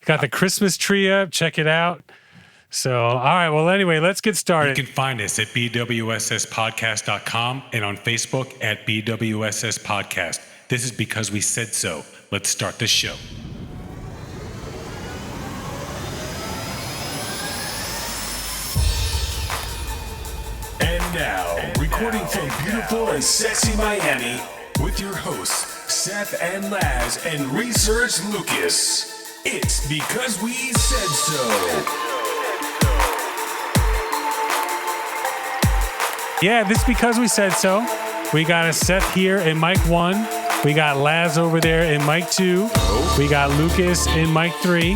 Got the Christmas tree up. Check it out. So, all right. Well, anyway, let's get started. You can find us at BWSSpodcast.com and on Facebook at BWSS Podcast. This is Because We Said So. Let's start the show. And now, recording from beautiful and sexy Miami, with your hosts, Seth and Laz and Research Lucas. It's Because We Said So. Yeah, this is Because We Said So. We got a Seth here in mic 1. We got Laz over there in mic 2. We got Lucas in mic 3.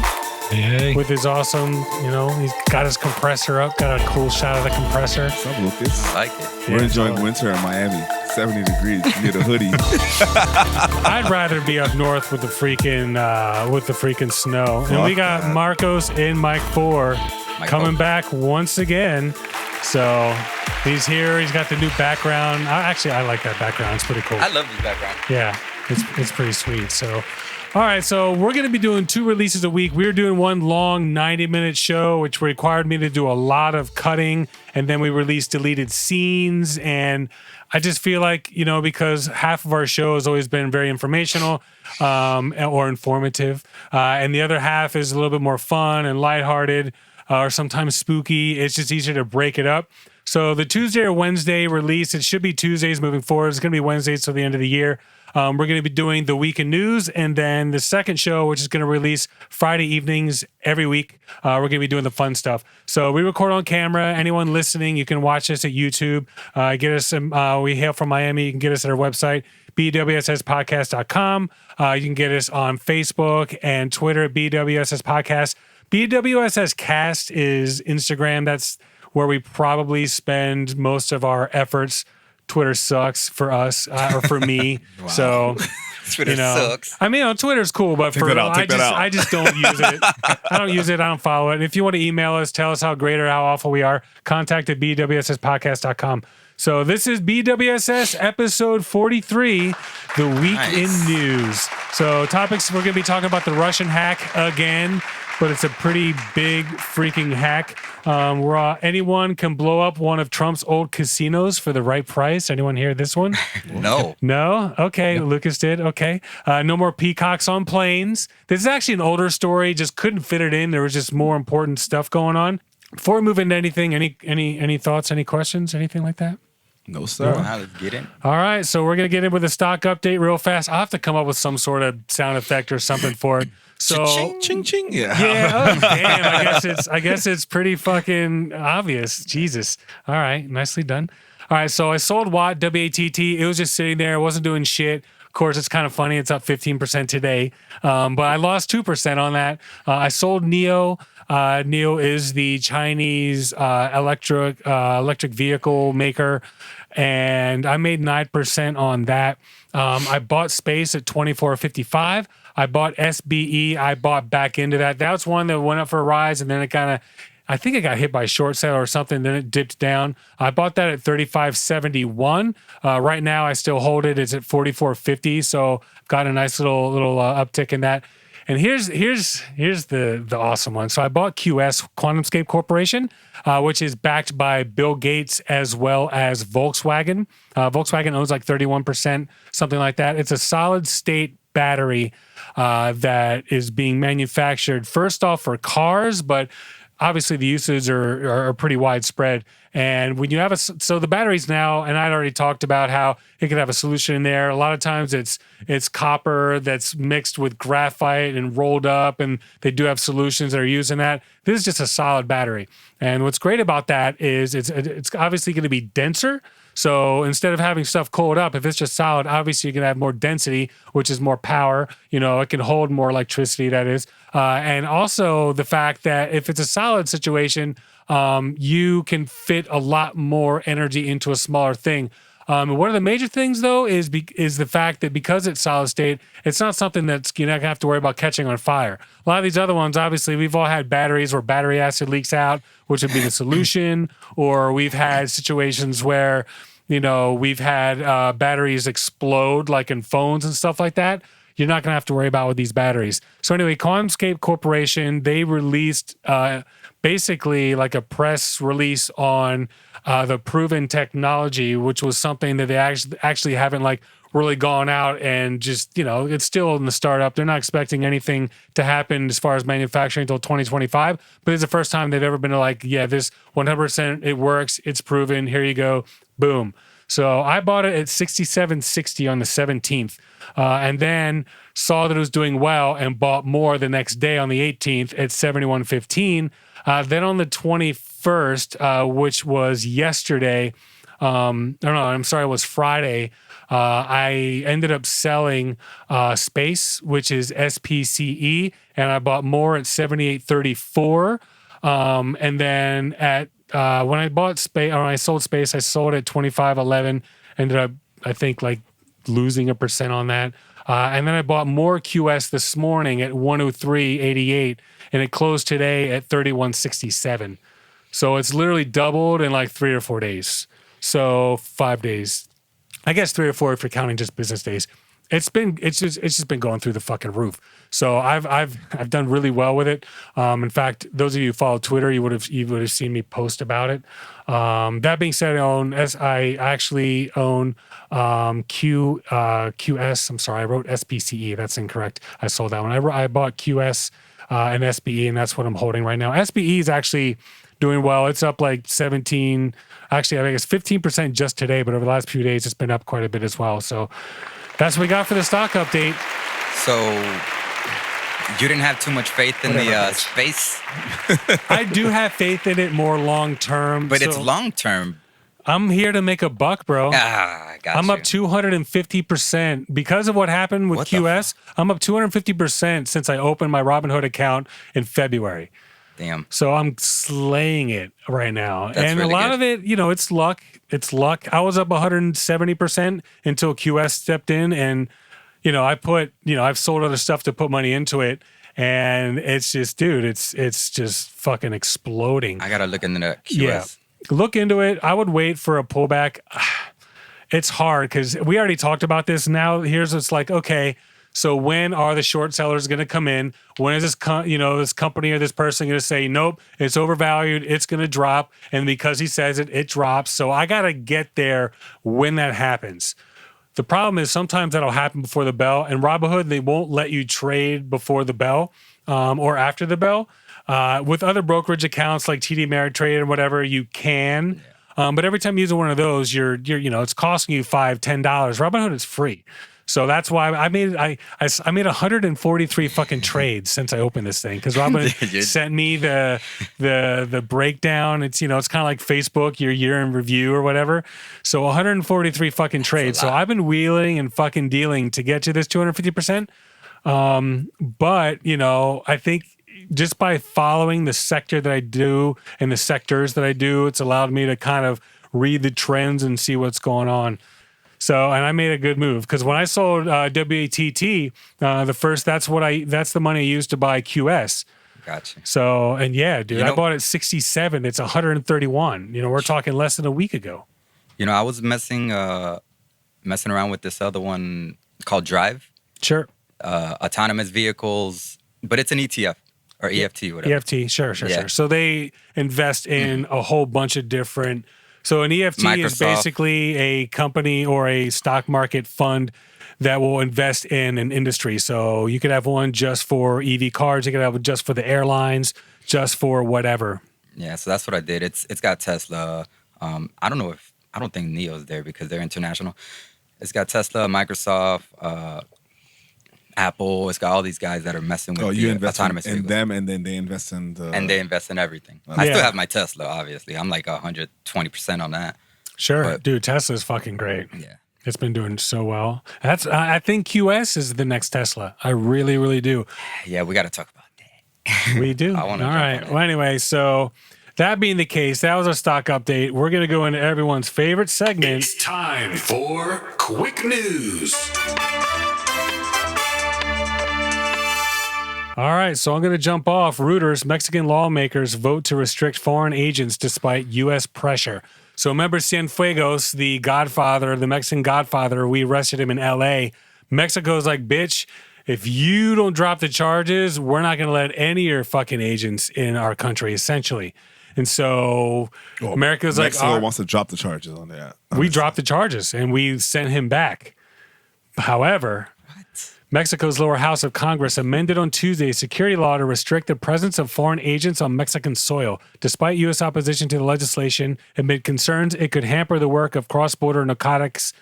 Hey. With his awesome, he's got his compressor up. Got a cool shot of the compressor. What's up, Lucas? I like it. We're enjoying winter in Miami. 70 degrees. You get a hoodie. I'd rather be up north with the freaking snow. And we got Marcos in mic 4 coming back once again. So he's here. He's got the new background. I like that background. It's pretty cool. I love this background. Yeah, it's pretty sweet. So, all right. So we're going to be doing 2 releases a week. We're doing one long 90-minute show, which required me to do a lot of cutting. And then we released deleted scenes. And I just feel like, because half of our show has always been very informational or informative. And the other half is a little bit more fun and lighthearted. Or sometimes spooky. It's just easier to break it up. So the Tuesday or Wednesday release, it should be Tuesdays moving forward. It's going to be Wednesdays till the end of the year. We're going to be doing the Weekend News, and then the second show, which is going to release Friday evenings every week. We're going to be doing the fun stuff. So we record on camera. Anyone listening, you can watch us at YouTube. Get us. We hail from Miami. You can get us at our website, BWSSpodcast.com. You can get us on Facebook and Twitter at BWSS Podcast. BWSS Cast is Instagram. That's where we probably spend most of our efforts. Twitter sucks for us or for me. Wow. So Twitter sucks. I mean, Twitter's cool, but I just don't use it. I don't use it. I don't follow it. And if you want to email us, tell us how great or how awful we are, contact at BWSSpodcast.com. So this is BWSS episode 43, the Week in News. So topics, we're going to be talking about the Russian hack again, but it's a pretty big freaking hack. Where anyone can blow up one of Trump's old casinos for the right price. Anyone hear this one? No. No? Okay, no. Lucas did. Okay. No more peacocks on planes. This is actually an older story. Just couldn't fit it in. There was just more important stuff going on. Before we move into anything, any thoughts, any questions, anything like that? No, sir. Let's get in. All right, so we're going to get in with a stock update real fast. I'll have to come up with some sort of sound effect or something for it. So, ching, ching, ching. Yeah. Oh, damn. I guess it's pretty fucking obvious. Jesus. All right, nicely done. All right, so I sold Watt, W-A-T-T. It was just sitting there. It wasn't doing shit. Of course, it's kind of funny. It's up 15% today, but I lost 2% on that. I sold NIO. NIO is the Chinese electric vehicle maker, and I made 9% on that. I bought Space at $24.55. I bought SBE. I bought back into that. That's one that went up for a rise, and then it kind of, I think it got hit by a short sale or something. Then it dipped down. I bought that at $35.71. Right now, I still hold it. It's at $44.50. So got a nice little uptick in that. And here's the awesome one. So I bought QS, QuantumScape Corporation, which is backed by Bill Gates as well as Volkswagen. Volkswagen owns like 31%, something like that. It's a solid state battery that is being manufactured first off for cars, but obviously the uses are pretty widespread. And when you have so the batteries now, and I'd already talked about how it could have a solution in there. A lot of times it's copper that's mixed with graphite and rolled up, and they do have solutions that are using that. This is just a solid battery. And what's great about that is it's obviously going to be denser. So instead of having stuff coiled up, if it's just solid, obviously you're going to have more density, which is more power. It can hold more electricity, that is. And also the fact that if it's a solid situation, you can fit a lot more energy into a smaller thing. One of the major things, though, is the fact that because it's solid state, it's not something that's you're not going to have to worry about catching on fire. A lot of these other ones, obviously, we've all had batteries where battery acid leaks out, which would be the solution, or we've had situations where, we've had batteries explode, like in phones and stuff like that. you're not going to have to worry about with these batteries. So anyway, QuantumScape Corporation, they released basically like a press release on the proven technology, which was something that they actually haven't like really gone out and just, it's still in the startup. They're not expecting anything to happen as far as manufacturing until 2025, but it's the first time they've ever been like, yeah, this 100%, it works. It's proven. Here you go. Boom. So I bought it at $67.60 on the 17th, and then saw that it was doing well and bought more the next day on the 18th at $71.15. Then on the 21st, which was yesterday, it was Friday. I ended up selling Space, which is SPCE, and I bought more at $78.34. And then at when I bought Space, or when I sold Space, I sold at $25.11. Ended up, I think, like losing 1% on that. And then I bought more QS this morning at $103.88, and it closed today at $31.67. So it's literally doubled in like 3 or 4 days. So 5 days. I guess 3 or 4 if you're counting just business days. It's just been going through the fucking roof. So I've done really well with it. In fact, those of you who follow Twitter, you would have seen me post about it. That being said, I actually own QS. I'm sorry, I wrote SPCE. That's incorrect. I sold that one. I bought QS and SPE, and that's what I'm holding right now. SPE is actually doing well. It's up like 17. Actually, I think it's 15% just today, but over the last few days, it's been up quite a bit as well. So that's what we got for the stock update. So you didn't have too much faith in the Space? I do have faith in it more long term. But it's long term. I'm here to make a buck, bro. I got I'm you. up 250% because of what happened with QS. I'm up 250% since I opened my Robinhood account in February. Damn. So I'm slaying it right now. That's and really a lot good. of it, it's luck. It's luck. I was up 170% until QS stepped in, and I've sold other stuff to put money into it, and it's just, dude, it's just fucking exploding. I gotta look into the QS. Yeah. Look into it. I would wait for a pullback. It's hard because we already talked about this. Now here's what's like, okay, so when are the short sellers going to come in? When is this this company or this person going to say, nope, it's overvalued, it's going to drop, and because he says it, it drops. So I got to get there when that happens. The problem is sometimes that'll happen before the bell, and Robinhood, they won't let you trade before the bell or after the bell. With other brokerage accounts like TD Ameritrade or whatever, you can. But every time you use one of those, you're it's costing you $5, $10. Robinhood is free. So that's why I made 143 fucking trades since I opened this thing, because Robin sent me the breakdown. It's it's kind of like Facebook, your year in review or whatever. So 143 fucking trades. So I've been wheeling and fucking dealing to get to this 250%. But I think just by following the sector that I do and the sectors that I do, it's allowed me to kind of read the trends and see what's going on. So, and I made a good move because when I sold WATT, that's the money I used to buy QS. Gotcha. So, and yeah, dude, I bought it 67. It's 131. We're talking less than a week ago. I was messing around with this other one called Drive. Sure. Autonomous vehicles, but it's an ETF or EFT, whatever. EFT, sure. So they invest in a whole bunch of different. So an EFT is basically a company or a stock market fund that will invest in an industry. So you could have one just for EV cars. You could have one just for the airlines, just for whatever. Yeah, so that's what I did. It's got Tesla. I don't think NEO's there because they're international. It's got Tesla, Microsoft, Apple. It's got all these guys that are messing with you the invest autonomous in vehicles. them, and then they invest in the... And they invest in everything. I still have my Tesla, obviously. I'm like 120% on that. Sure. Dude, Tesla's fucking great. Yeah. It's been doing so well. I think QS is the next Tesla. I really, really do. Yeah, we got to talk about that. We do. I want to All right. Well, anyway, so that being the case, that was our stock update. We're going to go into everyone's favorite segment. It's time for Quick News. All right, so I'm going to jump off. Reuters, Mexican lawmakers vote to restrict foreign agents despite U.S. pressure. So remember Cienfuegos, the Godfather, the Mexican Godfather, we arrested him in L.A. Mexico's like, bitch, if you don't drop the charges, we're not going to let any of your fucking agents in our country, essentially. And so America's like, Mexico wants to drop the charges on that. we dropped the charges and we sent him back. However, Mexico's lower house of Congress amended on Tuesday a security law to restrict the presence of foreign agents on Mexican soil, despite U.S. opposition to the legislation amid concerns it could hamper the work of cross-border narcotics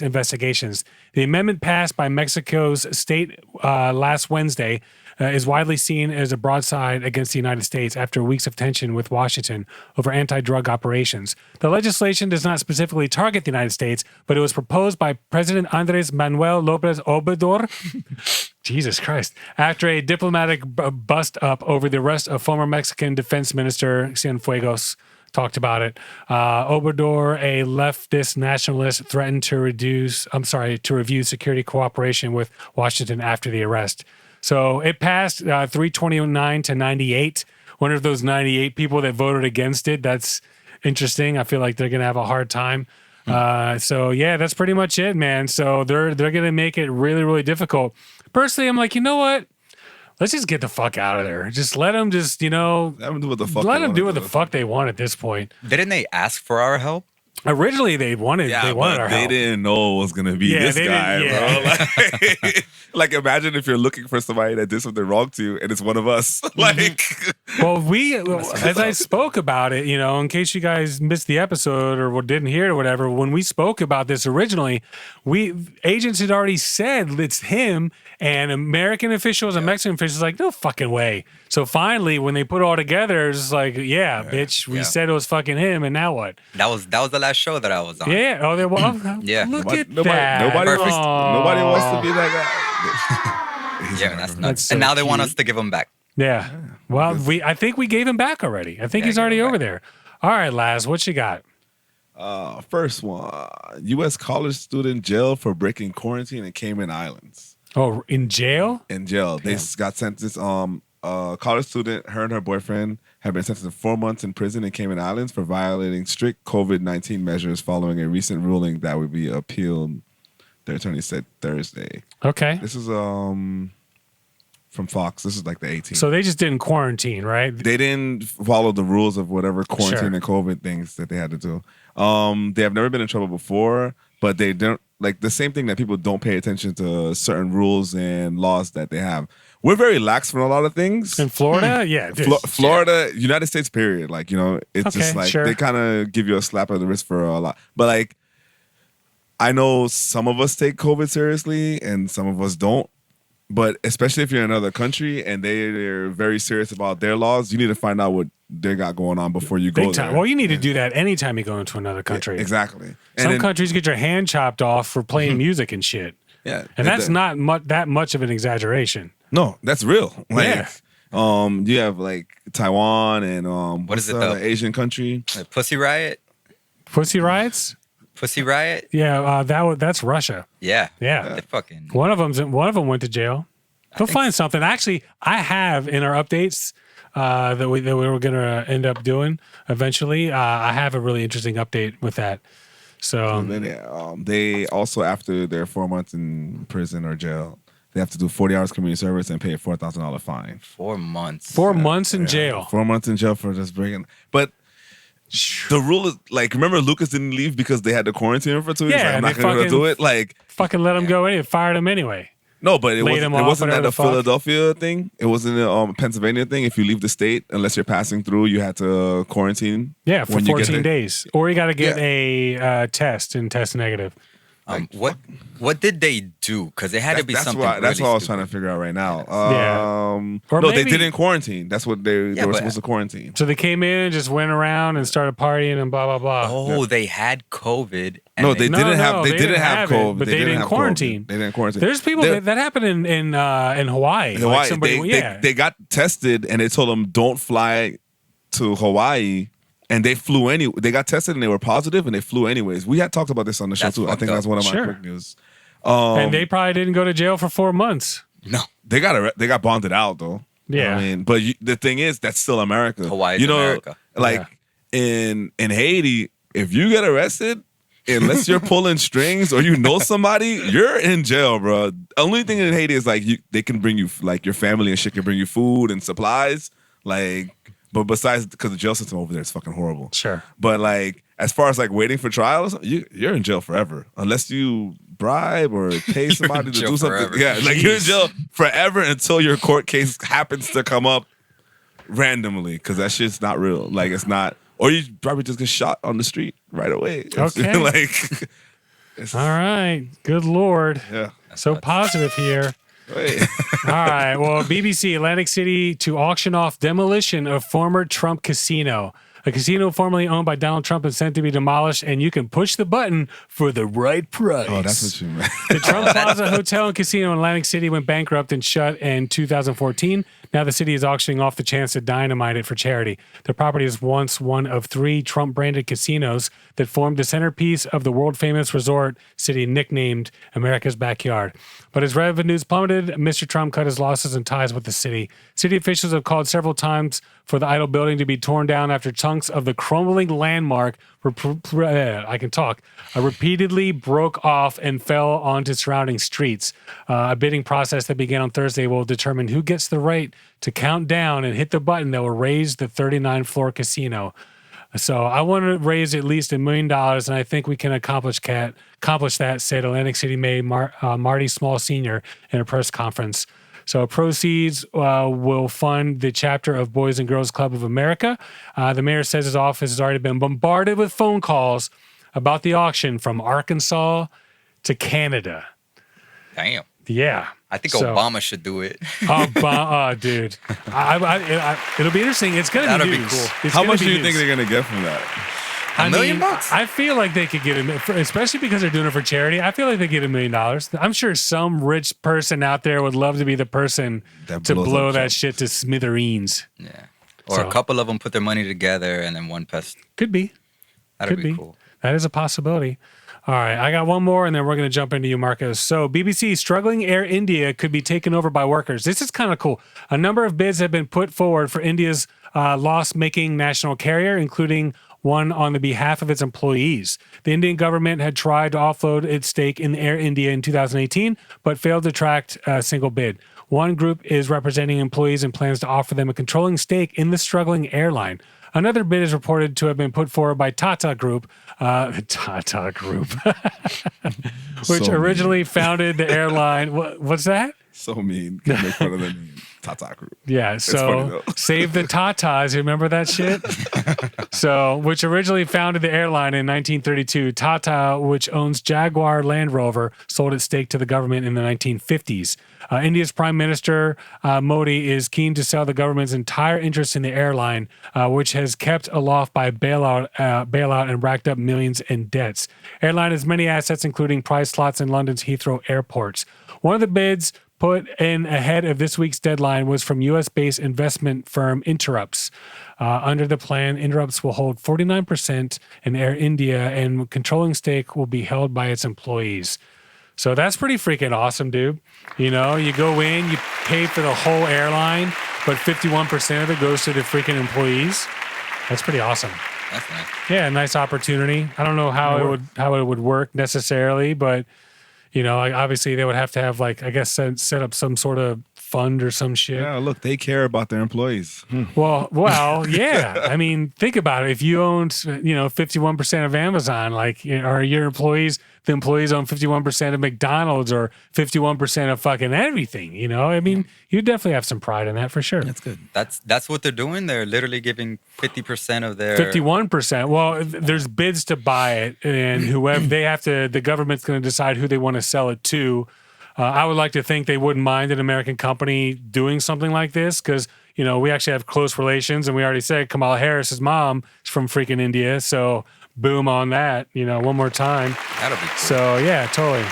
investigations. The amendment passed by Mexico's state last Wednesday is widely seen as a broadside against the United States after weeks of tension with Washington over anti-drug operations. The legislation does not specifically target the United States, but it was proposed by President Andres Manuel López Obrador, Jesus Christ, after a diplomatic bust-up over the arrest of former Mexican Defense Minister Cienfuegos. Talked about it. Obrador, a leftist nationalist, threatened to review security cooperation with Washington after the arrest. So it passed 329 to 98. One of those 98 people that voted against it. That's interesting. I feel like they're going to have a hard time. So yeah, that's pretty much it, man. So they're going to make it really, really difficult. Personally, I'm like, you know what? Let's just get the fuck out of there. Just let them let them do what the fuck they want at this point. Didn't they ask for our help? Originally, they wanted our help. They didn't know it was gonna be this guy, bro. Like, imagine if you're looking for somebody that did something wrong to you, and it's one of us. Well, as I spoke about it, in case you guys missed the episode or didn't hear it or whatever, when we spoke about this originally, agents had already said it's him, and American officials and Mexican officials like, no fucking way. So finally, when they put it all together, it's like, bitch, we said it was fucking him, and now what? That was the last show that I was on. Yeah. Oh, there was. Yeah. Look at nobody, that. Nobody wants to be that guy. Yeah, that's nuts. So and now they want us to give him back. Yeah. Well, I think we gave him back already. I think he's already over there. All right, Laz, what you got? First one, U.S. college student jailed for breaking quarantine in Cayman Islands. Oh, in jail? In jail. Damn. They got sentenced. A college student, her and her boyfriend, have been sentenced to 4 months in prison in Cayman Islands for violating strict COVID-19 measures following a recent ruling that would be appealed, their attorney said Thursday. Okay. This is from Fox. This is like the 18th. So they just didn't quarantine, right? They didn't follow the rules of whatever quarantine and COVID things that they had to do. They have never been in trouble before, but they don't, like, the same thing that people don't pay attention to certain rules and laws that they have. We're very lax for a lot of things. In Florida? Yeah. Florida, United States, period. Like, it's just like, they kind of give you a slap on the wrist for a lot. But like, I know some of us take COVID seriously and some of us don't. But especially if you're in another country and they're very serious about their laws, you need to find out what they got going on before you go there. Well, you need to do that anytime you go into another country. Yeah, exactly. Some countries get your hand chopped off for playing music and shit. Yeah. And that's not that much of an exaggeration. No, that's real. Like, you have like Taiwan and what is it? The Asian country? Pussy Riot. Pussy riots. Pussy Riot. Yeah, that's Russia. Yeah. Yeah. Fucking. One of them went to jail. They'll find something. Actually, I have in our updates that we were gonna end up doing eventually. I have a really interesting update with that. So they also, after their 4 months in prison or jail, they have to do 40 hours community service and pay a $4,000 fine. 4 months. 4 months in jail. 4 months in jail for just breaking. But the rule is, like, remember Lucas didn't leave because they had to quarantine him for 2 weeks? Yeah, I'm not going to do it. Like, fucking let him go in and fired him anyway. No, but it wasn't that a fuck. Philadelphia thing. It wasn't a Pennsylvania thing. If you leave the state, unless you're passing through, you had to quarantine. Yeah, for 14 days. Or you got to get a test and test negative. What did they do? Because it had to be something. That's what I was trying to figure out right now. They didn't quarantine. That's what they were supposed to quarantine. So they came in, just went around and started partying and blah blah blah. Oh, they had COVID. No, they didn't have COVID, but they didn't quarantine. They didn't quarantine. There's people that happened in Hawaii. In Hawaii, they got tested and they told them don't fly to Hawaii. And they flew they got tested and they were positive and they flew anyways. We had talked about this on the show too. I think that's one of my quick news. And they probably didn't go to jail for 4 months. No. They got bonded out though. Yeah. I mean, but the thing is, that's still America. Hawaii's America. Like in Haiti, if you get arrested, unless you're pulling strings or you know somebody, you're in jail, bro. Only thing in Haiti is like they can bring you, like your family and shit can bring you food and supplies. Like, but besides, because the jail system over there is fucking horrible. Sure. But like, as far as like waiting for trials, you're in jail forever unless you bribe or pay somebody to do something. Forever. Yeah, like you're in jail forever until your court case happens to come up randomly, because that shit's not real. Like, it's not. Or you probably just get shot on the street right away. Okay. Like, all right. Good Lord. Yeah. So positive here. Wait. All right. Well, BBC, Atlantic City to auction off demolition of former Trump casino. A casino formerly owned by Donald Trump is sent to be demolished, and you can push the button for the right price. Oh, that's what you meant. The Trump Plaza Hotel and Casino in Atlantic City went bankrupt and shut in 2014. Now the city is auctioning off the chance to dynamite it for charity. The property is once one of 3 Trump-branded casinos that formed the centerpiece of the world-famous resort city nicknamed America's Backyard. But as revenues plummeted, Mr. Trump cut his losses and ties with the city. City officials have called several times for the idol building to be torn down after chunks of the crumbling landmark repeatedly broke off and fell onto surrounding streets. A bidding process that began on Thursday will determine who gets the right to count down and hit the button that will raise the 39-floor casino. So I want to raise at least $1 million, and I think we can accomplish that, said Atlantic City Mayor Marty Small Sr. in a press conference. So proceeds will fund the chapter of Boys and Girls Club of America. The mayor says his office has already been bombarded with phone calls about the auction from Arkansas to Canada. Damn. Yeah. I think Obama should do it. Dude. It'll be interesting. It's going to be news. Cool. How much do you think they're going to get from that? $1 million? I feel like they could get especially because they're doing it for charity. I feel like they get $1 million. I'm sure some rich person out there would love to be the person to blow that shit to smithereens. Yeah. Or a couple of them put their money together and then one pest. Could be. That'd be cool. That is a possibility. All right, I got one more, and then we're going to jump into you, Marcos. So, BBC, struggling Air India could be taken over by workers. This is kind of cool. A number of bids have been put forward for India's loss-making national carrier, including one on the behalf of its employees. The Indian government had tried to offload its stake in Air India in 2018, but failed to attract a single bid. One group is representing employees and plans to offer them a controlling stake in the struggling airline. Another bid is reported to have been put forward by Tata Group, which originally founded the airline. What's that? So mean. Can't make fun of the name. Tata Group. Yeah, so save the Tatas. You remember that shit? Which originally founded the airline in 1932. Tata, which owns Jaguar Land Rover, sold its stake to the government in the 1950s. India's Prime Minister Modi is keen to sell the government's entire interest in the airline, which has kept aloft by bailout and racked up millions in debts. Airline has many assets, including prize slots in London's Heathrow airports. One of the bids put in ahead of this week's deadline was from U.S.-based investment firm Interrupts. Under the plan, Interrupts will hold 49% in Air India, and controlling stake will be held by its employees. So that's pretty freaking awesome, dude. You know, you go in, you pay for the whole airline, but 51% of it goes to the freaking employees. That's pretty awesome. That's nice. Yeah, nice opportunity. I don't know how it would work necessarily, but you know, obviously they would have to have, like, I guess, set up some sort of fund or some shit. Yeah, look, they care about their employees. Well, yeah. I mean, think about it. If you owned, 51% of Amazon, like, are your employees, the employees own 51% of McDonald's or 51% of fucking everything, I mean, you definitely have some pride in that for sure. That's good. That's what they're doing. They're literally giving 50% of their 51%. Well, there's bids to buy it, and whoever the government's going to decide who they want to sell it to. I would like to think they wouldn't mind an American company doing something like this because, we actually have close relations, and we already said Kamala Harris's mom is from freaking India. So boom on that, one more time. That'll be cool. So yeah, totally.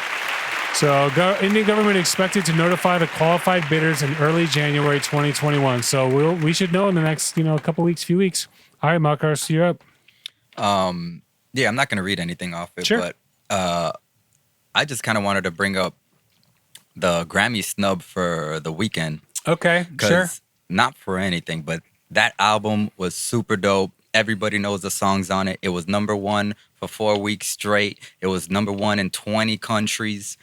So Indian government expected to notify the qualified bidders in early January 2021. So we should know in the next, few weeks. All right, Marcos, you're up. Yeah, I'm not going to read anything off it, sure. But I just kind of wanted to bring up the Grammy snub for The Weeknd. Okay, sure. Not for anything, but that album was super dope. Everybody knows the songs on it. It was #1 for 4 weeks straight. It was #1 in 20 countries.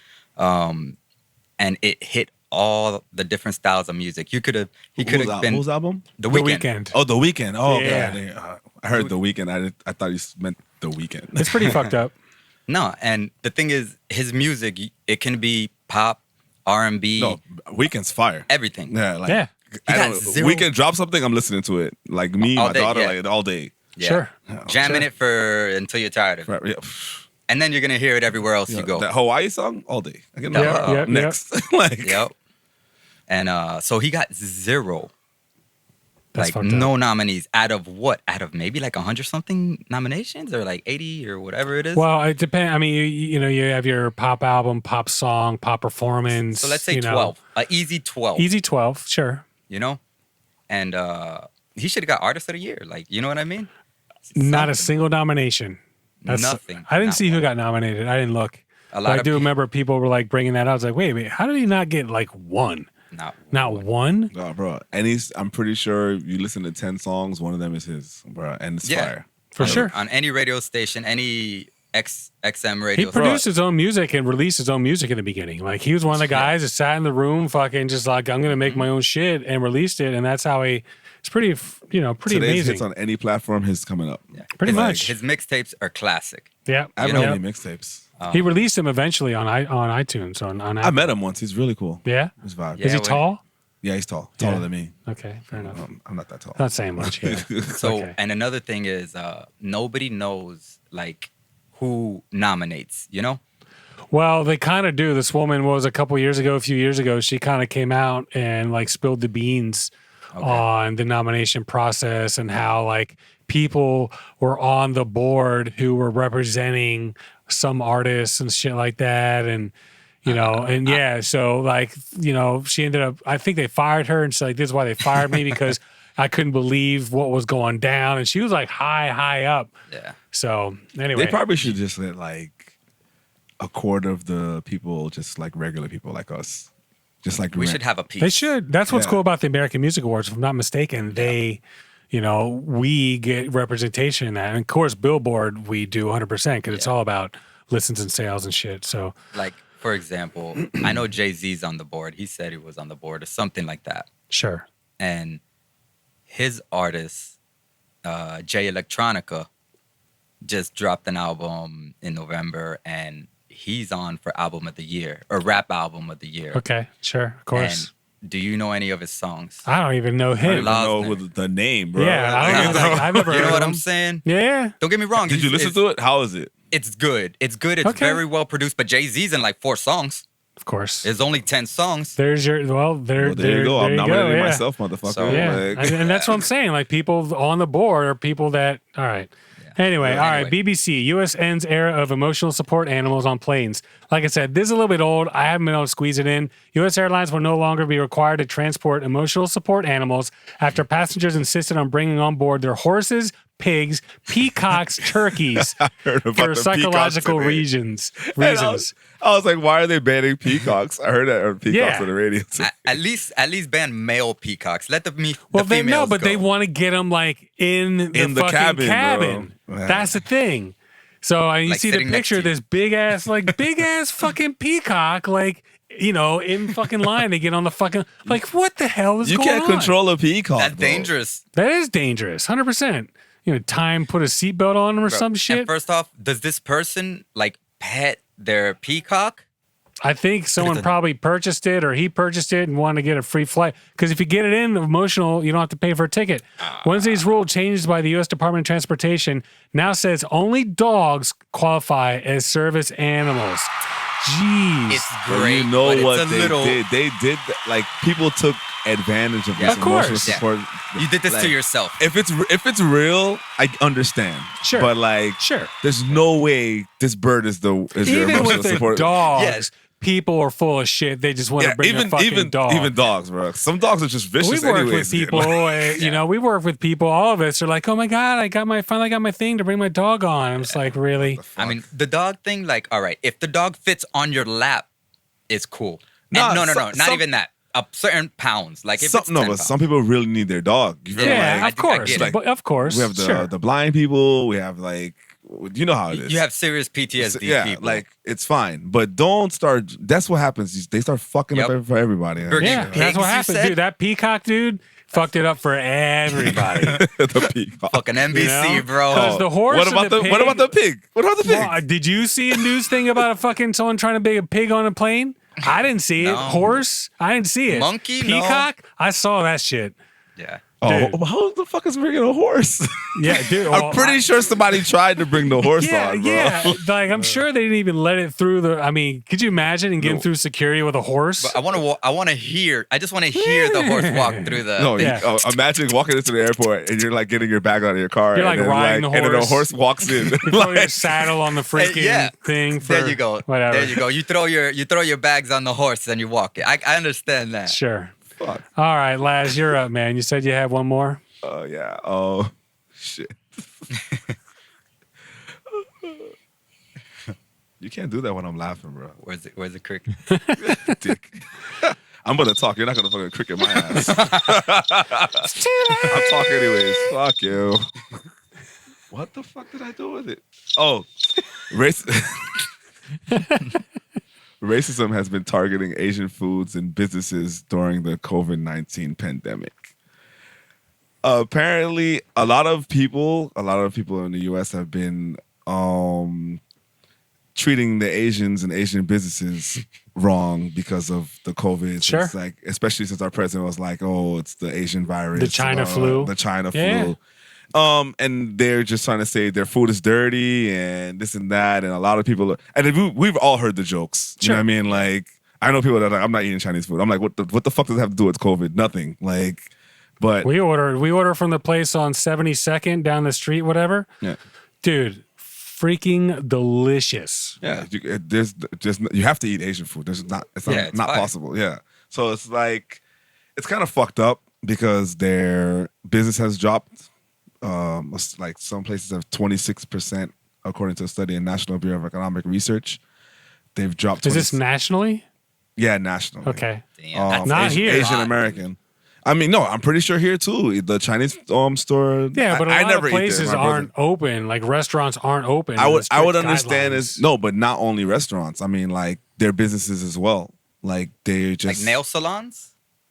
And it hit all the different styles of music. He could have been whose album? The Weeknd. Oh, The Weeknd. Oh, Yeah. God. I heard The Weeknd. I thought you meant The Weeknd. It's pretty fucked up. No, and the thing is, his music, it can be pop, R&B, No, Weeknd's fire. everything. Yeah, like Yeah. I got don't, zero- Weeknd drop something, I'm listening to it. Like me, All my day, daughter, yeah. like all day. Yeah. Sure. Jamming it until you're tired of it. Right, yeah. And then you're going to hear it everywhere else you go. That Hawaii song, all day. I get Yeah, next. Like, Yep. And so he got 0. That's like fucked up. no nominees out of what? Out of maybe like 100 something nominations or like 80 or whatever it is. Well, it depends. I mean, you know, you have your pop album, pop song, pop performance. so let's say you know. 12. An easy 12. Easy 12, sure. You know? And he should have got Artist of the Year. Like, you know what I mean? Not a Something. single nomination. Nothing. I didn't Not see who one. got nominated. I didn't look. A But lot I of do people, remember people were like bringing that out. I was like, wait, how did he not get like one? Not one? oh, bro. And I'm pretty sure you listen to 10 songs, one of them is his, bro. And it's Yeah. fire. For sure. On any radio station, any XM He radio produced his own music and released his own music in the beginning. Like he was one of the guys that sat in the room, fucking just like, I'm gonna make my own shit and released it, and that's how he. It's pretty, pretty Today's amazing. hits on any platform, his coming up. Yeah. Pretty His- much. His mixtapes are classic. Yeah, I haven't yeah. heard any mixtapes. He released them eventually on iTunes. On I met him once. He's really cool. Yeah, His vibe. Yeah. is he when- tall? Yeah, he's tall. Taller Yeah. than me. Okay, fair enough. I'm not that tall. Not saying much. Yeah. So, Okay. and another thing is, nobody knows like who nominates. You know, Well, they kind of do. This woman was a few years ago, she kind of came out and like spilled the beans on the nomination process and how like people were on the board who were representing some artists and shit like that. And, you know, and yeah, so like, you know, she ended up, I think they fired her and she's like, this is why they fired me because I couldn't believe what was going down. And she was like high up. yeah. So anyway. They probably should just let like a quarter of the people, just like regular people like us. Just like We rent. should have a piece. They should. That's what's Yeah. cool about the American Music Awards. If I'm not mistaken, they, you know, we get representation in that. And of course, Billboard, we do 100% because it's all about listens and sales and shit. So, Like, for example, I know Jay-Z's on the board. He said he was on the board or something like that. sure. And his artist, Jay Electronica, just dropped an album in November and he's on for album of the year or rap album of the year. Okay. Sure. Of course. And do you know any of his songs? I don't even know I don't him. even know Losner. who the name, bro. Yeah. I don't know. Like, I've never You heard know of what him. I'm saying? Yeah. Don't get me wrong. Did you listen to it? How is it? It's good. It's good. It's Okay. very well produced. But Jay-Z's in like 4 songs. Of course. There's only 10 songs. There's your, well, there Well, there you go. I'm you nominating yeah. myself, motherfucker. So- Yeah. Like, And that's what I'm saying. Like people on the board are people that, all right. Anyway, all right. Anyway. BBC, U.S. ends era of emotional support animals on planes. Like I said, this is a little bit old. I haven't been able to squeeze it in. U.S. airlines will no longer be required to transport emotional support animals after passengers insisted on bringing on board their horses, pigs, peacocks, turkeys heard about for the psychological peacocks today. reasons. And I was like, why are they banning peacocks? I heard that on peacocks Yeah. on the radio. At least ban male peacocks. Let the Well, the they females no, but go. they want to get them like in the In the fucking cabin, bro. Yeah. That's the thing. So you Like see the sitting next picture of to you. this big ass fucking peacock, like you know, in fucking line. They get on the fucking like, what the hell is You going can't on? control a peacock. That's bro. dangerous. That is dangerous, 100%. You know, put a seatbelt on them or Bro. some shit. And first off, does this person like pet their peacock? I think someone a- probably purchased it or he purchased it and wanted to get a free flight. Because if you get it in emotional, you don't have to pay for a ticket. Wednesday's rule changed by the U.S. Department of Transportation now says only dogs qualify as service animals. Jeez. It's But great. you know but what it's a they little, did? They did like people took advantage of this Of course. emotional Yeah. support. You did this Like, to yourself. If it's real, I understand. Sure. But like, Sure. there's no way this bird is your Even emotional with the support. dogs, Yes. people are full of shit. They just want to Yeah, bring a fucking dog. even dogs, bro. Some dogs are just vicious. We've worked anyways, with people, man. you know, we work with people. All of us are like, oh my God, finally got my thing to bring my dog on. I'm just like, really? I mean, the dog thing, like, all right, if the dog fits on your lap, it's cool. And Nah, no, some- not even that. a certain pounds. Like if some, it's no, 10 but pounds. some people really need their dog. You feel Yeah, like, of course. get it. But of course. we have the blind people. We have like, you know how it is. You have serious PTSD yeah, people. like it's fine, but don't start. That's what happens. They start fucking up for everybody. Burger Yeah, Pigs, that's what you happened, said? dude. That Peacock dude fucked it up for everybody. The peacock. Fucking NBC, You know? bro. 'Cause the horse What and about the the what pig- about the pig? What about the pig? Well, did you see a news thing about a fucking someone trying to bake a pig on a plane? I didn't see it. No. Horse? I didn't see it. Monkey? No. Peacock? I saw that shit. Yeah. dude. How the fuck is bringing a horse? Yeah, dude. I'm pretty sure somebody tried to bring the horse on, bro. Yeah. Like I'm sure they didn't even let it through the. I mean, could you imagine and getting No. through security with a horse? But I want to hear. I just want to hear the horse walk through the. No, Yeah. imagine walking into the airport and you're like getting your bag out of your car. You're, and like, then, riding the and then the horse. horse walks in. You throw your saddle on the freaking yeah. thing. For There you go. Whatever. There you go. You throw your bags on the horse and you walk it. I understand that. Sure. Fuck. All right, Laz, you're up, man. You said you had one more. Oh yeah. Oh shit. You can't do that when I'm laughing, bro. Where's the cricket? Dick. I'm gonna talk. You're not gonna fucking cricket my ass. It's too late. I'm talking anyways. Fuck you. What the fuck did I do with it? Oh, race. Racism has been targeting Asian foods and businesses during the COVID-19 pandemic. Apparently, a lot of people in the U.S. have been treating the Asians and Asian businesses wrong because of the COVID. Sure. It's like, especially since our president was like, "Oh, it's the Asian virus, The China flu. the China Yeah. flu." And they're just trying to say their food is dirty and this and that, and a lot of people. And we've all heard the jokes. You know what I mean? Like, I know people that are like, "I'm not eating Chinese food." I'm like, "What the fuck does it have to do with COVID? Nothing." Like, but We order from the place on 72nd down the street, whatever. yeah. Dude, freaking delicious. Yeah, there's just you have to eat Asian food. It's not it's not fine. possible. Yeah, so it's like it's kind of fucked up because their business has dropped. It's like some places have 26%, according to a study in National Bureau of Economic Research. They've dropped. Is this nationally? Yeah, nationally. Okay. Damn, that's Not Asian, here. Asian American. I mean, no, I'm pretty sure here too. The Chinese store. Yeah, but a I lot never of eat there. places My brother- aren't open. Like restaurants aren't open. I would Strict understand guidelines. is no, but not only restaurants. I mean, like their businesses as well. Like they just like nail salons.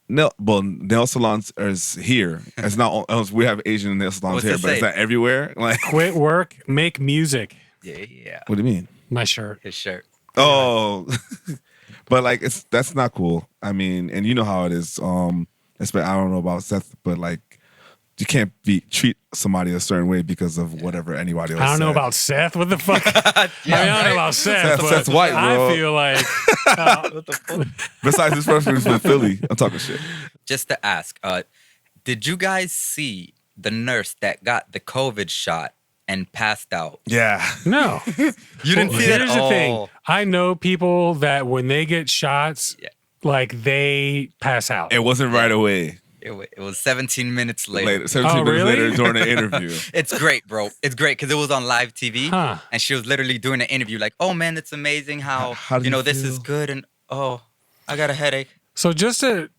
nail salons is here. It's not. We have Asian nail salons What's here, it but it's say? not everywhere. Like, Quit work, make music. Yeah. what do you mean? My shirt. His shirt. Oh, but like that's not cool. I mean, and you know how it is. I don't know about Seth, but like you can't treat somebody a certain way because of whatever anybody else. I don't know said. about Seth. What the fuck? I don't know about Seth. but Seth's white, bro. I feel like Besides, this person is from Philly. I'm talking shit. Just to ask, did you guys see the nurse that got the COVID shot and passed out? Yeah. no. You didn't see that? Here's the thing. Oh. I know people that when they get shots, Yeah. like they pass out. It wasn't right away. It was 17 minutes later. 17 Oh, minutes really? later during the interview. It's great, bro. It's great because it was on live TV, Huh. and she was literally doing an interview like, "Oh man, it's amazing how How do you this is feel? good," and "Oh, I got a headache." So just to,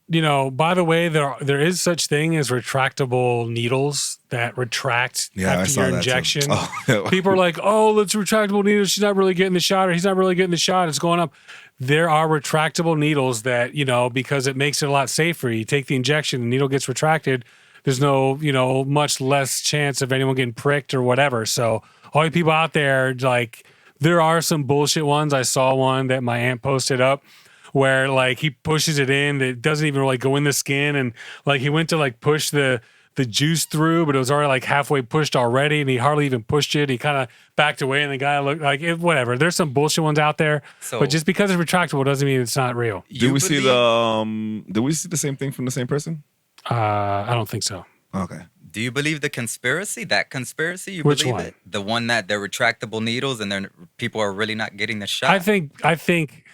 by the way, there is such thing as retractable needles that retract Yeah, I after saw your that too. injection. Oh, yeah. People are like, "Oh, it's retractable needles. She's not really getting the shot, or he's not really getting the shot. It's going up." There are retractable needles that, because it makes it a lot safer. You take the injection, the needle gets retracted. There's no, much less chance of anyone getting pricked or whatever. So all you people out there, like, there are some bullshit ones. I saw one that my aunt posted up where like he pushes it in, it doesn't even like go in the skin, and like he went to like push the juice through, but it was already like halfway pushed already, and he hardly even pushed it. He kind of backed away, and the guy looked like whatever. There's some bullshit ones out there, So- but just because it's retractable doesn't mean it's not real. Did we see the same thing from the same person? I don't think so. Okay. Do you believe the conspiracy? That conspiracy? You Which believe one? it? The one that they're retractable needles and then people are really not getting the shot? I think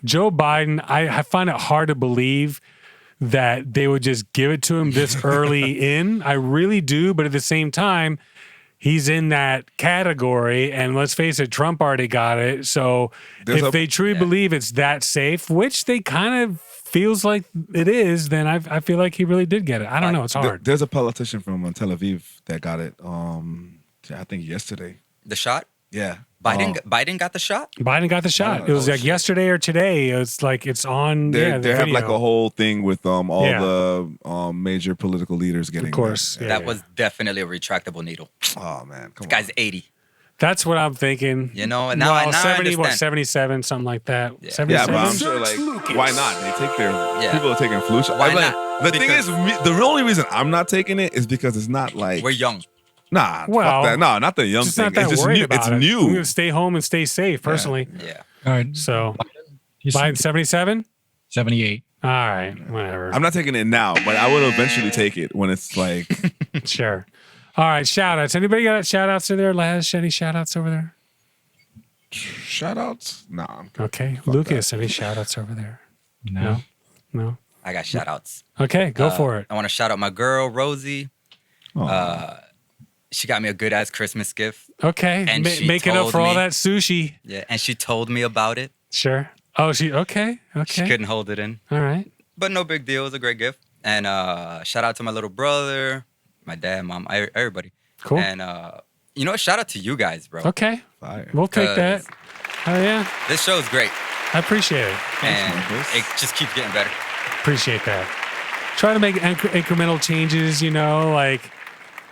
Joe Biden. I find it hard to believe that they would just give it to him this early in. I really do, but at the same time, he's in that category, and let's face it, Trump already got it. So if they truly believe it's that safe, which they kind of feels like it is, then I feel like he really did get it. I don't know. It's hard. There's a politician from Tel Aviv that got it. I think yesterday. The shot? Yeah. Biden got the shot? Biden got the shot. It was like yesterday or today. It's like it's on. They have video. like a whole thing with all the major political leaders getting. Of course, that was definitely a retractable needle. Oh man, come on. This guy's 80. That's what I'm thinking. You know, and now, well, now 70, I what, understand. 77, something like that. Yeah. 77? Yeah, but I'm sure, like, why not? They take their people are taking flu shots. Why like, not? The thing is, the only reason I'm not taking it is because it's not like we're young. Nah, well, fuck that. No, not the young just thing. not that It's just worried new. about It's it. new. I'm gonna stay home and stay safe personally. Yeah. All right. So Biden 77. 78. All right, whatever. I'm not taking it now, but I will eventually take it when it's like. Sure. All right, shout outs. Anybody got shout outs over there? Laz, any shout outs over there? Shout outs? Nah. Okay. Lucas, any shout outs over there? No. I got shout outs. Okay, go for it. I want to shout out my girl, Rosie. Oh. She got me a good ass Christmas gift. Okay. And she Making up told for all me- that sushi. Yeah. And she told me about it. Sure. Oh, okay. She couldn't hold it in. All right. But no big deal. It was a great gift. And shout out to my little brother, my dad, mom, everybody. Cool. And you know what? Shout out to you guys, bro. Okay. Fire. We'll take that. Oh, yeah. This show is great. I appreciate it. And Marcus. it just keeps getting better. Appreciate that. Try to make incremental changes, like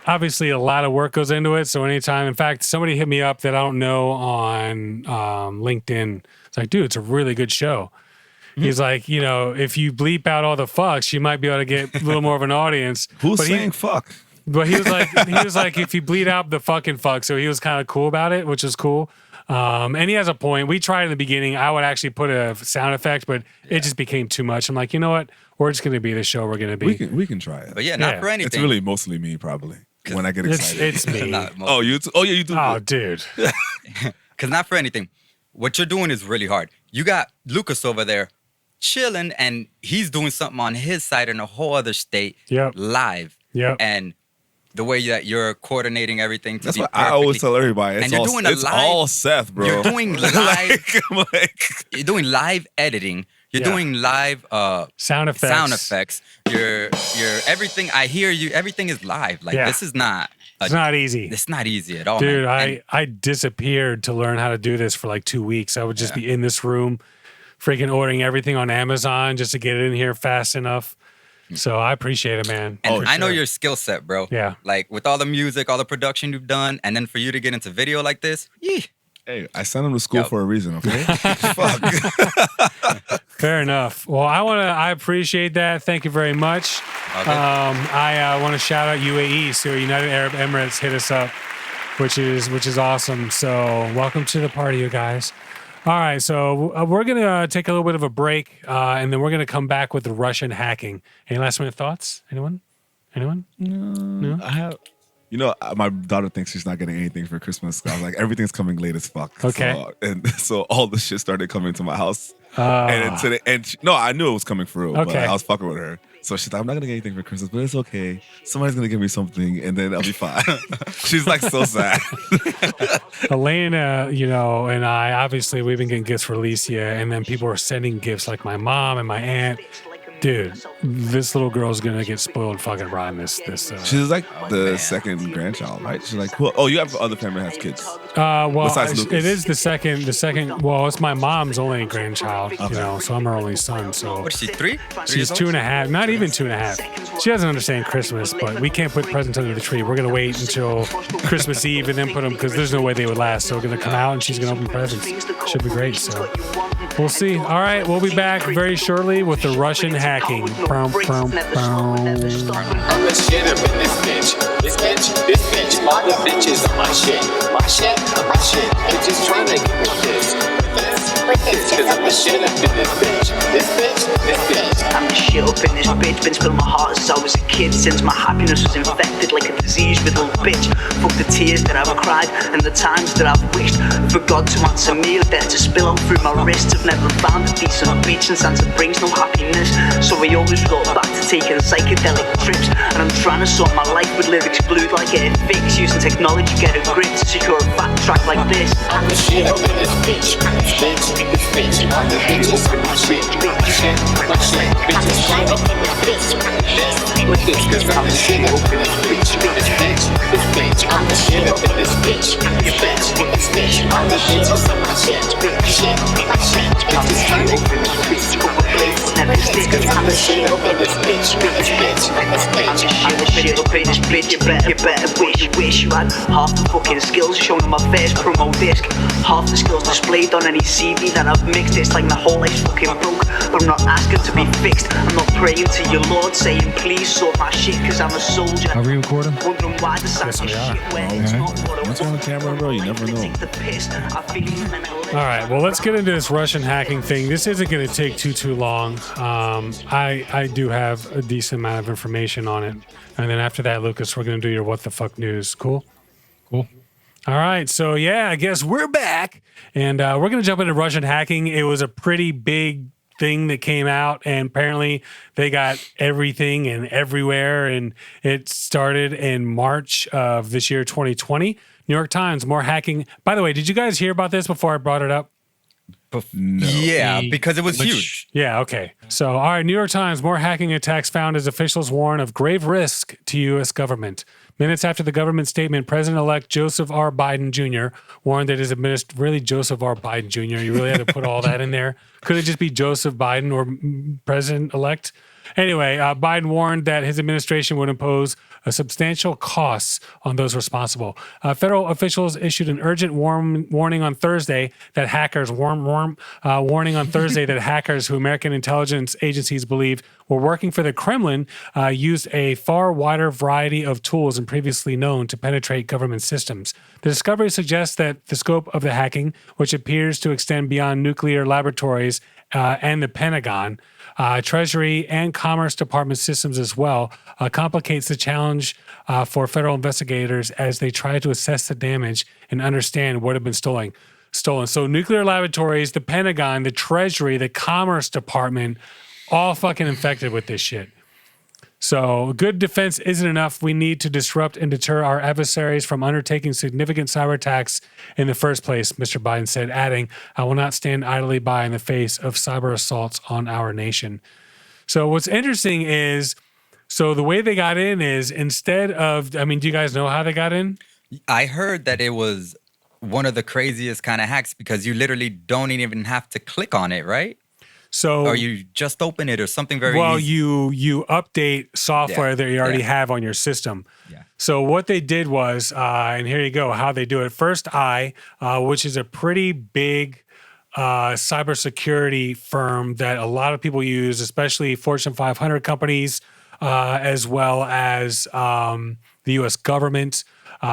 obviously a lot of work goes into it. So anytime, in fact, somebody hit me up that I don't know on LinkedIn. It's like, dude, it's a really good show. He's like, if you bleep out all the fucks, you might be able to get a little more of an audience. Who's saying fuck? But he was like, if you bleed out the fucking fuck. So he was kind of cool about it, which is cool. And he has a point. We tried in the beginning. I would actually put a sound effect, but it just became too much. I'm like, you know what? We're just going to be the show we're going to be. We can try it. But yeah, not for anything. It's really mostly me, probably, when I get excited. It's me. Oh, you too? Oh, yeah, you do. Oh, dude. Because not for anything. What you're doing is really hard. You got Lucas over there chilling, and he's doing something on his side in a whole other state live. Yep. And the way that you're coordinating everything to That's be what I always tell everybody. It's And you're all, doing a it's live- all Seth, bro. You're doing live. like, You're doing live editing. You're doing live sound effects. You're everything. I hear you. Everything is live. Like this is not. It's not easy. It's not easy at all, Dude, man. I disappeared to learn how to do this for like 2 weeks. I would just be in this room, freaking ordering everything on Amazon just to get it in here fast enough. So I appreciate it, man. And I know your skill set, bro. Yeah. Like with all the music, all the production you've done, and then for you to get into video like this, hey, I sent him to school for a reason, okay? Fuck. Fair enough. Well, I appreciate that. Thank you very much. Okay. I want to shout out UAE. So United Arab Emirates hit us up, which is awesome. So welcome to the party, you guys. All right, so we're gonna take a little bit of a break, and then we're gonna come back with the Russian hacking. Any last minute thoughts? Anyone? No. I have. My daughter thinks she's not getting anything for Christmas. I was like, everything's coming late as fuck. Okay. So all the shit started coming to my house. And today, I knew it was coming through, but Okay. I was fucking with her. So she's like, I'm not gonna get anything for Christmas, but it's okay. Somebody's gonna give me something, and then I'll be fine. She's like so sad. Elena, and I, obviously, we've been getting gifts for Alicia, and then people are sending gifts like my mom and my aunt. Dude, this little girl's gonna get spoiled fucking rotten. This. She's like the second grandchild, right? She's like, cool. Oh, you have other family that has kids. Well, Besides Lucas. it is the second. Well, it's my mom's only grandchild, so I'm her only son. So What is she, 3? she's 2.5, not even 2.5. She doesn't understand Christmas, but we can't put presents under the tree. We're gonna wait until Christmas Eve and then put them because there's no way they would last. So we're gonna come out and she's gonna open presents. Should be great. So we'll see. All right, we'll be back very shortly with the Russian hacking. I'm the shit up in this bitch. This bitch, all the bitches on my shit. My shit, I'm just trying to get with this. Cause I'm the shit up in this bitch. This bitch. I'm the shit up in this bitch. Been spilling my heart since I was a kid. Since my happiness was infected like a disease-riddled bitch. Fuck the tears that I've cried and the times that I've wished for God to answer me. A debt to spill out through my wrists. I've never found a decent beach, and Santa brings no happiness. So I always resort back to taking psychedelic trips. And I'm trying to sort my life with lyrics glued like a fix. Using technology, get a grip to secure a fact track like this. I'm the shit up in this bitch. Bitch, I'm the bitches on my shit. My shit, bitches shit up in this bitch. With this, cause I'm the shit up in this bitch. This bitch, I'm the shit up in this bitch. You bitch, with this bitch, I'm the bitches on my shit. My shit, bitches shit up in this bitch. Cause I'm the shit up in this bitch. This bitch, I'm the shit up in this bitch. You better wish you had half the fucking skills shown on my first promo disc. Half the skills displayed on any CD that I've mixed. It's like my whole life's fucking broke, but I'm not asking to be fixed. I'm not praying to your Lord saying please sort my shit cause I'm a soldier. Are we recording? Wondering why the sound Yes, we is are. shit when it's not what I Once you're on the camera, bro, you never know. take the piss. I feel All right, well, let's get into this Russian hacking thing. This isn't going to take too long. I do have a decent amount of information on it. And then after that, Lucas, we're going to do your what the fuck news. Cool? Cool. All right, so yeah, I guess we're back. And we're going to jump into Russian hacking. It was a pretty big thing that came out, and apparently they got everything and everywhere. And it started in March of this year, 2020. New York Times, more hacking. By the way, did you guys hear about this before I brought it up? No. Yeah, because it was huge. Yeah, okay. So, all right, New York Times, more hacking attacks found as officials warn of grave risk to U.S. government. Minutes after the government statement, President-elect Joseph R. Biden Jr. warned that his administration, really Joseph R. Biden Jr., you really had to put all that in there. Could it just be Joseph Biden or President-elect? Anyway, Biden warned that his administration would impose a substantial costs on those responsible. Federal officials issued an urgent warning on Thursday that hackers warning on Thursday that hackers who American intelligence agencies believe were working for the Kremlin used a far wider variety of tools than previously known to penetrate government systems. The discovery suggests that the scope of the hacking, which appears to extend beyond nuclear laboratories and the Pentagon, Treasury and Commerce Department systems as well, complicates the challenge for federal investigators as they try to assess the damage and understand what had been stolen. So nuclear laboratories, the Pentagon, the Treasury, the Commerce Department, all fucking infected with this shit. So good defense isn't enough. We need to disrupt and deter our adversaries from undertaking significant cyber attacks in the first place, Mr. Biden said, adding, I will not stand idly by in the face of cyber assaults on our nation. So what's interesting is, so the way they got in is instead of, I mean, do you guys know how they got in? I heard that it was one of the craziest kind of hacks because you literally don't even have to click on it, right? So, or you just open it or something very well, easy. you update software that you already have on your system. Yeah. So what they did was, and here you go, how they do it. First Eye, which is a pretty big cybersecurity firm that a lot of people use, especially Fortune 500 companies, as well as the U.S. government.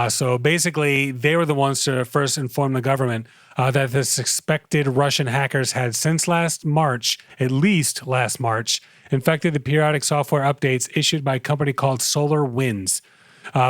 So basically, they were the ones to first inform the government that the suspected Russian hackers had since last March, at least last March, infected the periodic software updates issued by a company called SolarWinds,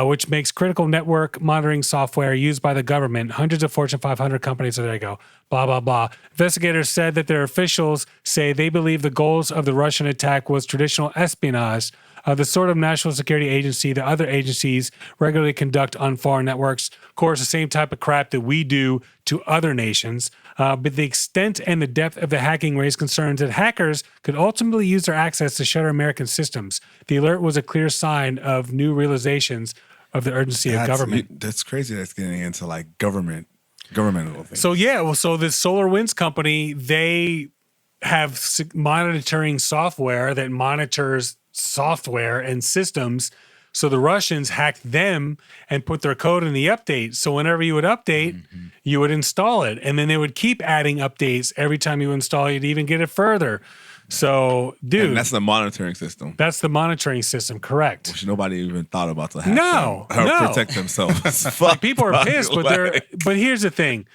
which makes critical network monitoring software used by the government. Hundreds of Fortune 500 companies, so there you go, blah, blah, blah. Investigators said that their officials say they believe the goals of the Russian attack was traditional espionage, the sort of national security agency that other agencies regularly conduct on foreign networks. Of course, the same type of crap that we do to other nations. But the extent and the depth of the hacking raised concerns that hackers could ultimately use their access to shatter American systems. The alert was a clear sign of new realizations of the urgency of government. That's crazy. That's getting into like governmental things. So yeah, well, so this SolarWinds company, they have monitoring software that monitors software and systems. So the Russians hacked them and put their code in the update. So whenever you would update, you would install it. And then they would keep adding updates every time you install it to even get it further. So, dude. And that's the monitoring system. That's the monitoring system, correct. Which nobody even thought about to hack no. protect themselves. Like, people are pissed, but here's the thing.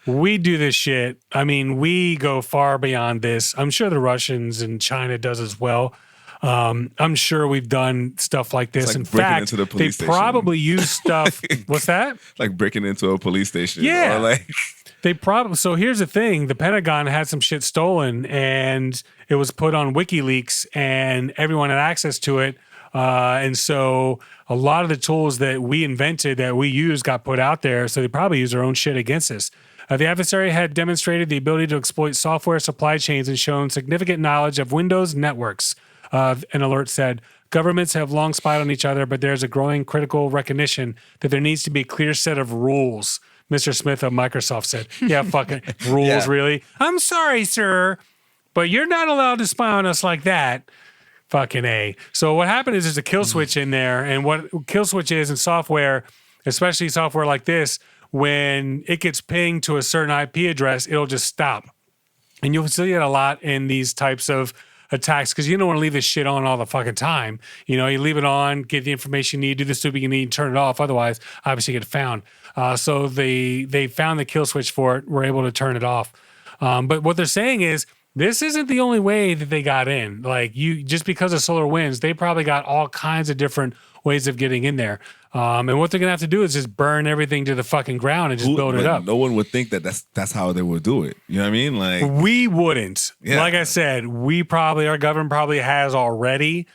We do this shit. I mean, we go far beyond this. I'm sure the Russians and China does as well. I'm sure we've done stuff like this. Like in fact, they probably use stuff. What's that? Like breaking into a police station. Yeah. Or like they probably. So here's the thing: the Pentagon had some shit stolen, and it was put on WikiLeaks, and everyone had access to it. And so a lot of the tools that we invented, that we use, got put out there. So they probably use their own shit against us. The adversary had demonstrated the ability to exploit software supply chains and shown significant knowledge of Windows networks. An alert said, governments have long spied on each other, but there's a growing critical recognition that there needs to be a clear set of rules. Mr. Smith of Microsoft said, yeah, fucking rules, really? I'm sorry, sir, but you're not allowed to spy on us like that. Fucking A. So what happened is there's a kill switch in there, and what kill switch is in software, especially software like this, when it gets pinged to a certain IP address, it'll just stop. And you'll see it a lot in these types of attacks because you don't want to leave this shit on all the fucking time. You know, you leave it on, get the information you need, do the stupid you need, turn it off. Otherwise, obviously, you get found. So they found the kill switch for it. We're able to turn it off. But what they're saying is this isn't the only way that they got in. Like just because of SolarWinds, they probably got all kinds of different ways of getting in there. And what they're gonna have to do is just burn everything to the fucking ground and just build it up. No one would think that that's how they would do it. You know what I mean? Like we wouldn't. Yeah. Like I said, our government probably has already.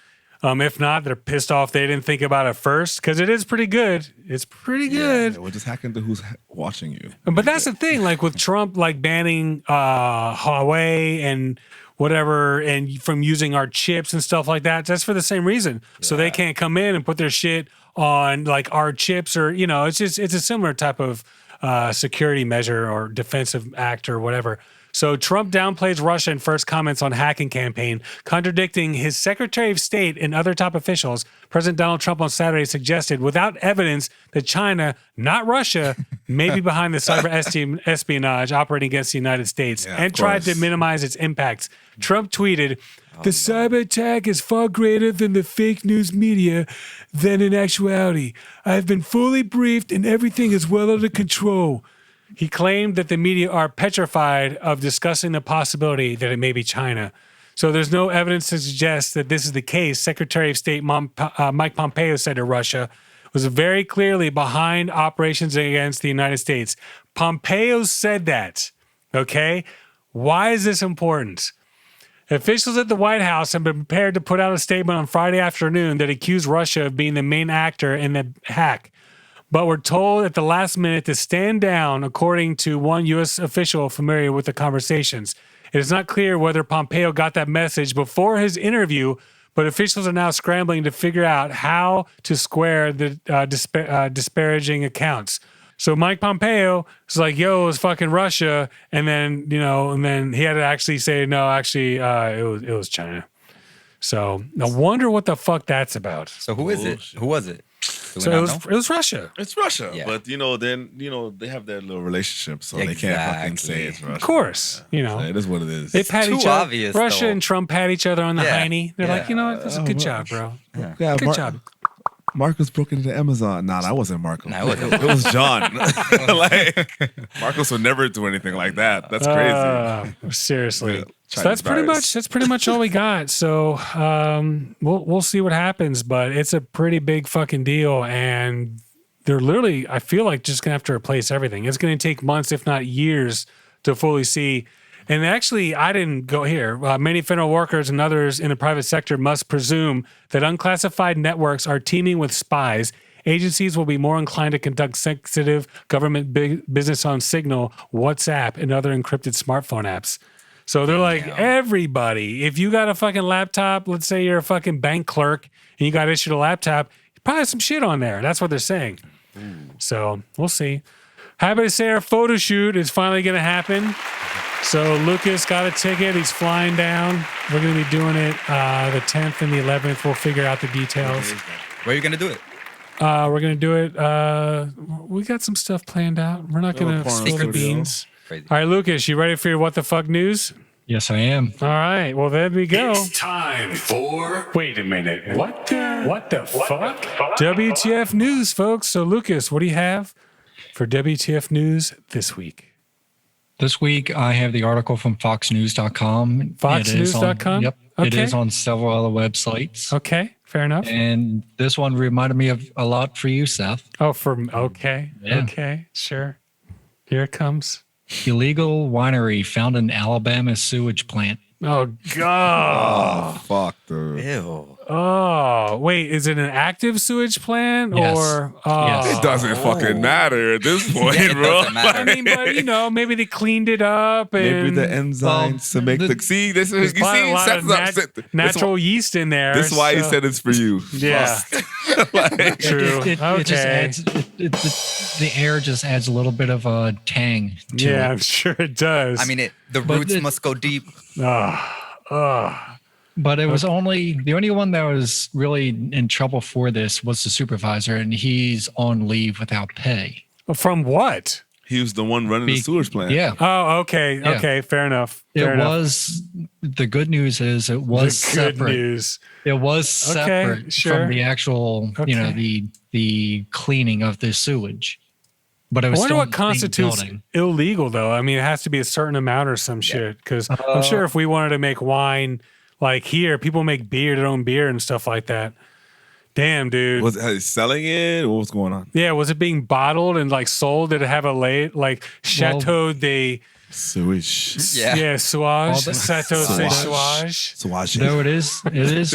If not, they're pissed off they didn't think about it first because it is pretty good. It's pretty good. Yeah, we'll just hack into who's watching you. But that's the thing, like with Trump, like banning Huawei and whatever, and from using our chips and stuff like that. That's for the same reason. Yeah. So they can't come in and put their shit on like our chips, or it's a similar type of security measure or defensive act or whatever. So Trump downplays Russia in first comments on hacking campaign, contradicting his Secretary of State and other top officials. President Donald Trump on Saturday suggested, without evidence, that China, not Russia, may be behind the cyber espionage operating against the United States and tried to minimize its impacts. Trump tweeted, "The cyber attack is far greater than the fake news media than in actuality. I have been fully briefed and everything is well under control." He claimed that the media are petrified of discussing the possibility that it may be China. So there's no evidence to suggest that this is the case. Secretary of State Mike Pompeo said to Russia was very clearly behind operations against the United States. Pompeo said that, okay? Why is this important? Officials at the White House have been prepared to put out a statement on Friday afternoon that accused Russia of being the main actor in the hack, but were told at the last minute to stand down, according to one U.S. official familiar with the conversations. It is not clear whether Pompeo got that message before his interview, but officials are now scrambling to figure out how to square the disparaging accounts. So Mike Pompeo was like, yo, it was fucking Russia. And then, he had to actually say, no, actually, it was China. So I wonder what the fuck that's about. So who is it? Who was it? So it was Russia. It's Russia, Yeah. but then they have their little relationship, so they can't fucking say it's Russia. Of course, So it is what it is. They pat too each other. obvious, Russia though. and Trump pat each other on the Yeah. hiney. They're like, that's a good job, bro. Yeah, Good job. Marcus broke into Amazon. Nah, that wasn't Marcus. No, it wasn't. It was John. Like Marcus would never do anything like that. That's crazy. Seriously. Yeah, So that's pretty Chinese much all we got. So we'll see what happens, but it's a pretty big fucking deal, and they're literally, I feel like, just gonna have to replace everything. It's gonna take months, if not years, to fully see. And actually, I didn't go here. Many federal workers and others in the private sector must presume that unclassified networks are teeming with spies. Agencies will be more inclined to conduct sensitive government business on Signal, WhatsApp, and other encrypted smartphone apps. So they're like, everybody, if you got a fucking laptop, let's say you're a fucking bank clerk and you got issued a laptop, you probably have some shit on there. That's what they're saying. So we'll see. Happy to say our photo shoot is finally going to happen. So Lucas got a ticket. He's flying down. We're going to be doing it the 10th and the 11th. We'll figure out the details. Where are you going to do it? We're going to do it. We got some stuff planned out. We're not going to spill the beans. Crazy. All right, Lucas, you ready for your what the fuck news? Yes, I am. All right. Well, there we go. It's time for. Wait a minute. What the fuck? WTF news, folks. So, Lucas, what do you have for WTF news this week? This week, I have the article from FoxNews.com. FoxNews.com? Yep. Okay. It is on several other websites. Okay. Fair enough. And this one reminded me of a lot for you, Seth. Oh, okay. Yeah. Okay. Sure. Here it comes. Illegal winery found in Alabama sewage plant. Oh, God. Fuck, dude. Ew. Oh, wait, is it an active sewage plant Yes. or? Yes. It doesn't fucking matter at this point, Yeah, it bro. doesn't matter. I mean, but maybe they cleaned it up and Maybe the enzymes to make the see. This is you probably see. a lot of natural yeast in there. This is why he so- said it's for you. Yeah, true. It just adds the air just adds a little bit of a tang to Yeah, it. I'm sure it does. I mean, the But roots it- must go deep. But it was the only one that was really in trouble for this was the supervisor, and he's on leave without pay. From what? He was the one running the sewage plant. Yeah. Oh, okay, Yeah. okay, fair enough. It Fair enough. was the good news is it was The good separate. news. It was separate sure. from the actual, the cleaning of the sewage. But it I was wonder still what in the same constitutes building. illegal, though. I mean, it has to be a certain amount or some shit. Because I'm sure if we wanted to make wine, like here, people make beer, their own beer and stuff like that. Damn, dude. Was he selling it? What was going on? Yeah, was it being bottled and like sold? Did it have a like Chateau de Sewage. Yeah. Sewage? the- Chateau de Sewage. Sewage? Sewage. Though it is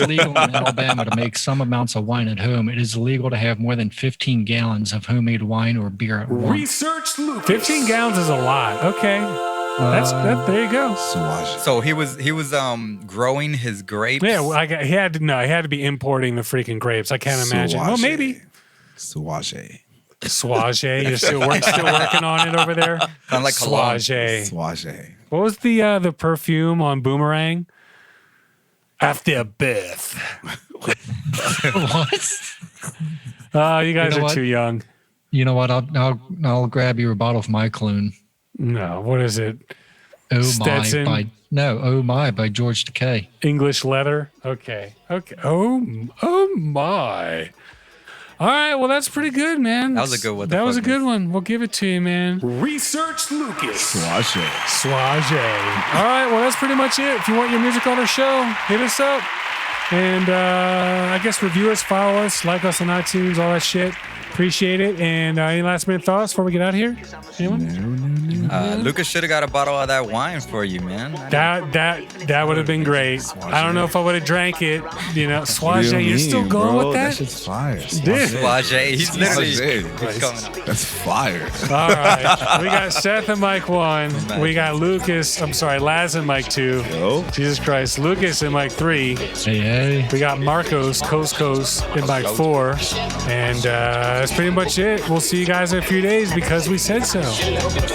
legal in Alabama to make some amounts of wine at home, it is illegal to have more than 15 gallons of homemade wine or beer at once. Research Lucas. 15 gallons is a lot. Okay. There you go. Sewage. So he was growing his grapes. Yeah, well, he had to be importing the freaking grapes. I can't imagine. Well, maybe. Sewage. Swage. You're still working on it over there. Kind of like cologne. Swage. Sewage. What was the perfume on Boomerang? After birth. What? You guys know are what? too young. You know what? I'll grab you a bottle of my cologne. No, what is it? Oh Stetson? My by George Takei. English leather. Okay. Oh my. All right. Well, that's pretty good, man. That was a good one. That was a good one. We'll give it to you, man. Research Lucas. Sewage. Swage. All right. Well, that's pretty much it. If you want your music on our show, hit us up. And I guess review us, follow us, like us on iTunes, all that shit. Appreciate it. And any last minute thoughts before we get out of here? Anyone? Lucas should have got a bottle of that wine for you, man. That would have been great. I don't know if I would have drank it. Swage, you're still going with that? That shit's fire. Dude. Suage. He's literally Suage. he's coming up. That's fire. All right. We got Seth and Mike 1. We got Laz and Mike 2. Yo. Jesus Christ. Lucas and Mike 3. Hey. We got Marcos, Coast and Mike 4. And that's pretty much it. We'll see you guys in a few days because we said so.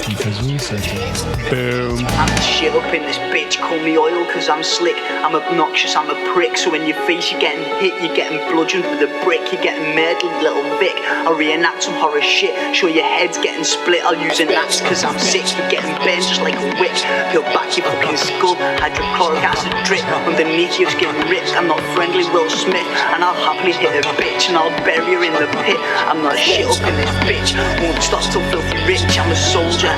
Because we said so. Boom. I'm the shit up in this bitch, call me oil cause I'm slick. I'm obnoxious, I'm a prick, so in your face you're getting hit, you're getting bludgeoned with a brick, you're getting murdered, little Vic. I'll reenact some horror shit, show your head's getting split, I'll use an axe cause I'm sick, you're getting burned just like a wick. Peel back your fucking skull, hydrochloric acid drip, underneath your skin ripped. I'm not friendly Will Smith, and I'll happily hit a bitch, and I'll bury her in the pit. I'm not shit up in this bitch, won't stop till filthy rich, I'm a soldier.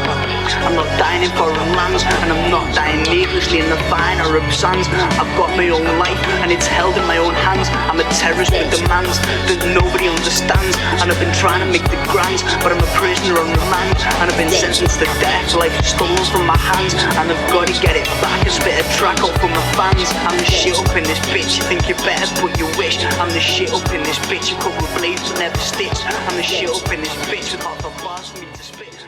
I'm not dying in foreign lands, and I'm not dying needlessly in the fine Arab sands. I've got my own life, and it's held in my own hands. I'm a terrorist with demands that nobody understands, and I've been trying to make the grands, but I'm a prisoner on remand, and I've been sentenced to death, life stolen from my hands, and I've got to get it back and spit a track out for my fans. I'm the shit up in this bitch, you think you better put your wish. I'm the shit up in this bitch, you cut with blades but never stitch. I'm the shit up in this bitch with half a bars for me to spit.